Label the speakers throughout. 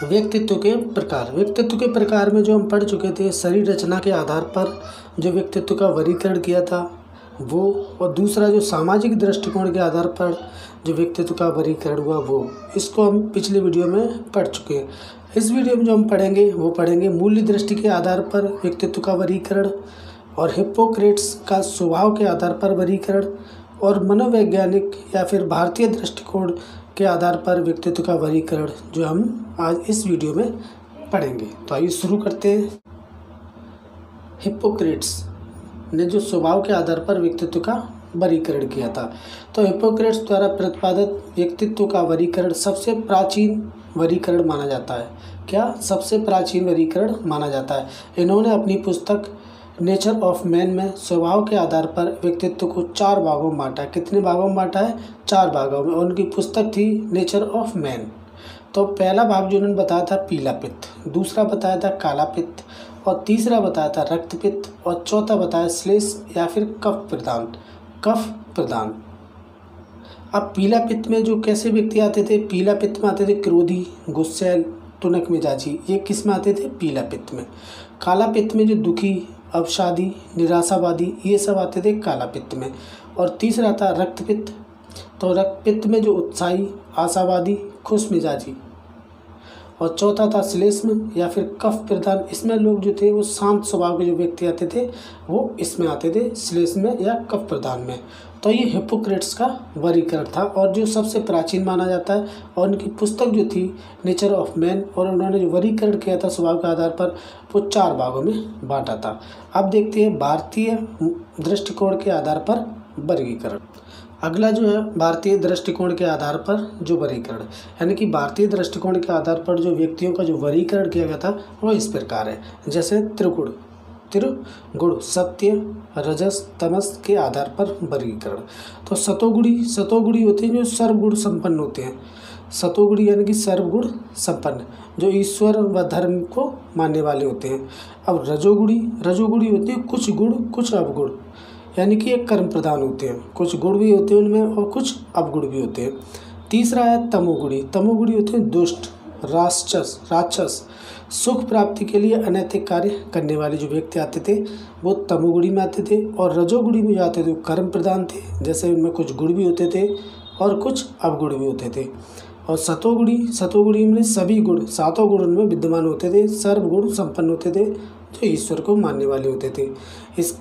Speaker 1: व्यक्तित्व के प्रकार। व्यक्तित्व के प्रकार में जो हम पढ़ चुके थे, शरीर रचना के आधार पर जो व्यक्तित्व का वर्गीकरण किया था वो, और दूसरा जो सामाजिक दृष्टिकोण के आधार पर जो व्यक्तित्व का वर्गीकरण हुआ वो, इसको हम पिछले वीडियो में पढ़ चुके हैं। इस वीडियो में जो हम पढ़ेंगे वो पढ़ेंगे मूल्य दृष्टि के आधार पर व्यक्तित्व का वर्गीकरण, और हिप्पोक्रेट्स का स्वभाव के आधार पर वर्गीकरण, और मनोवैज्ञानिक या फिर भारतीय दृष्टिकोण के आधार पर व्यक्तित्व का वर्गीकरण जो हम आज इस वीडियो में पढ़ेंगे। तो आइए शुरू करते हैं। हिप्पोक्रेट्स ने जो स्वभाव के आधार पर व्यक्तित्व का वर्गीकरण किया था, तो हिप्पोक्रेट्स द्वारा प्रतिपादित व्यक्तित्व का वर्गीकरण सबसे प्राचीन वर्गीकरण माना जाता है। क्या? सबसे प्राचीन वर्गीकरण माना जाता है। इन्होंने अपनी पुस्तक नेचर ऑफ मैन में स्वभाव के आधार पर व्यक्तित्व को 4 भागों में बांटा है। कितने भागों में बांटा है? 4 भागों में। उनकी पुस्तक थी नेचर ऑफ मैन। तो पहला भाग जो उन्होंने बताया था पीला पित्त, दूसरा बताया था काला पित्त, और तीसरा बताया था रक्त पित्त, और चौथा बताया श्लेष या फिर कफ प्रदान। अब पीला पित्त में जो कैसे व्यक्ति आते थे? पीला पित्त में आते थे क्रोधी, गुस्सैल, टुनक मिजाजी, ये किस में आते थे? पीला पित्त में। काला पित्त में जो दुखी, अवसादी, निराशावादी, ये सब आते थे काला पित्त में। और तीसरा था रक्त पित्त। तो रक्त पित्त में जो उत्साही, आशावादी, खुश मिजाजी, और चौथा था श्लेष्म या फिर कफ प्रधान। इसमें लोग जो थे वो शांत स्वभाव के जो व्यक्ति आते थे वो इसमें आते थे, श्लेष्म में या कफ प्रधान में। तो ये हिप्पोक्रेट्स का वर्गीकरण था और जो सबसे प्राचीन माना जाता है। और उनकी पुस्तक जो थी नेचर ऑफ मैन, और उन्होंने जो वर्गीकरण किया था स्वभाव के आधार पर, वो 4 भागों में बांटा था। अब देखते हैं भारतीय दृष्टिकोण के आधार पर वर्गीकरण। अगला जो है भारतीय दृष्टिकोण के आधार पर जो वर्गीकरण, यानी कि भारतीय दृष्टिकोण के आधार पर जो व्यक्तियों का जो वर्गीकरण किया गया था वो इस प्रकार है। जैसे त्रिगुण, सत्य, रजस, तमस के आधार पर वर्गीकरण। तो सतोगुणी होते हैं जो सर्वगुण संपन्न होते हैं। सतोगुणी यानी कि सर्वगुण संपन्न, जो ईश्वर व धर्म को मानने वाले होते हैं। अब रजोगुणी होते हैं कुछ गुण कुछ अवगुण, यानी कि एक कर्म प्रधान होते हैं, कुछ गुण भी होते हैं उनमें और कुछ अवगुण भी होते हैं। तीसरा है तमोगुणी होते हैं दुष्ट, राक्षस, सुख प्राप्ति के लिए अनैतिक कार्य करने वाले जो व्यक्ति आते थे वो तमोगुणी में आते थे। और रजोगुणी में जो आते थे वो कर्म प्रधान थे, जैसे उनमें कुछ गुण भी होते थे और कुछ अवगुण भी होते थे। और सतोगुणी में सभी गुण, 7 गुण उनमें विद्यमान होते थे, सर्वगुण संपन्न होते थे, जो ईश्वर को मानने वाले होते थे।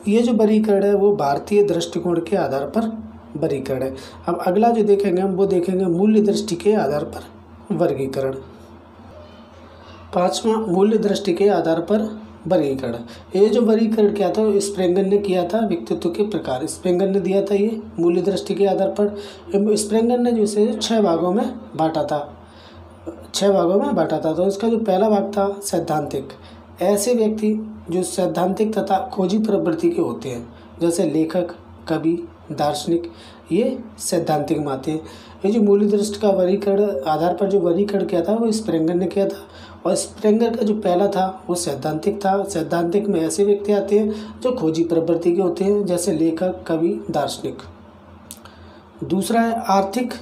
Speaker 1: ये जो वर्गीकरण है वो भारतीय दृष्टिकोण के आधार पर वर्गीकरण है। अब अगला जो देखेंगे हम वो देखेंगे मूल्य दृष्टि के आधार पर वर्गीकरण। 5वां मूल्य दृष्टि के आधार पर वर्गीकरण। ये जो वर्गीकरण किया था स्प्रेंगर ने किया था व्यक्तित्व के प्रकार। स्प्रेंगर ने दिया था ये मूल्य दृष्टि के आधार पर। स्प्रेंगर ने जैसे 6 भागों में बांटा था। तो इसका जो पहला भाग था सैद्धांतिक। ऐसे व्यक्ति जो सैद्धांतिक तथा खोजी प्रवृत्ति के होते हैं, जैसे लेखक, कवि, दार्शनिक, ये सैद्धांतिक में आते हैं। ये जो मूल्य दृष्टि का वर्गीकरण आधार पर जो वर्गीकरण किया था वो स्प्रेंगर ने किया था। और स्प्रेंगर का जो पहला था वो सैद्धांतिक था। सैद्धांतिक में ऐसे व्यक्ति आते हैं जो खोजी प्रवृत्ति के होते हैं, जैसे लेखक, कवि, दार्शनिक। दूसरा है आर्थिक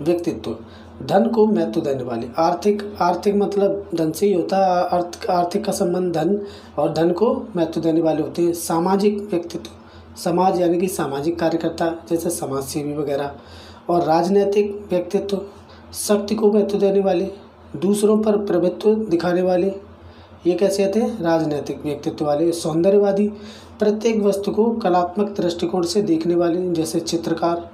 Speaker 1: व्यक्तित्व, धन को महत्व देने वाले। आर्थिक मतलब धन से ही होता है। आर्थिक का संबंध धन और धन को महत्व देने वाले होते हैं। सामाजिक व्यक्तित्व, समाज यानी कि सामाजिक कार्यकर्ता, जैसे समाज सेवी वगैरह। और राजनीतिक व्यक्तित्व, शक्ति को महत्व देने वाले, दूसरों पर प्रभुत्व दिखाने वाले, ये कैसे आते हैं? राजनीतिक व्यक्तित्व वाले। सौंदर्यवादी, प्रत्येक वस्तु को कलात्मक दृष्टिकोण से देखने वाले, जैसे चित्रकार।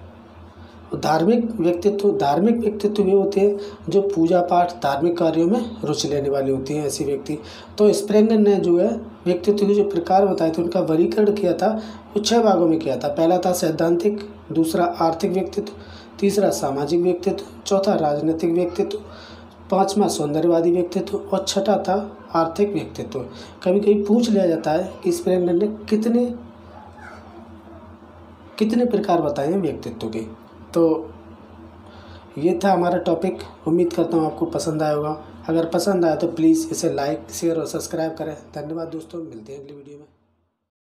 Speaker 1: धार्मिक व्यक्तित्व वे होते हैं जो पूजा पाठ, धार्मिक कार्यों में रुचि लेने वाले होते हैं ऐसे व्यक्ति। तो स्प्रेंगर ने जो है व्यक्तित्व के जो प्रकार बताए थे उनका वर्गीकरण किया था वो 6 भागों में किया था। पहला था सैद्धांतिक, दूसरा आर्थिक व्यक्तित्व, तीसरा सामाजिक व्यक्तित्व, चौथा राजनीतिक व्यक्तित्व, 5वां सौंदर्यवादी व्यक्तित्व, और 6ठा था आर्थिक व्यक्तित्व। कभी कभी पूछ लिया जाता है कि स्प्रेंगर ने कितने प्रकार बताए हैं व्यक्तित्व के। तो ये था हमारा टॉपिक। उम्मीद करता हूँ आपको पसंद आया होगा। अगर पसंद आया तो प्लीज़ इसे लाइक, शेयर और सब्सक्राइब करें। धन्यवाद दोस्तों, मिलते हैं अगली वीडियो में।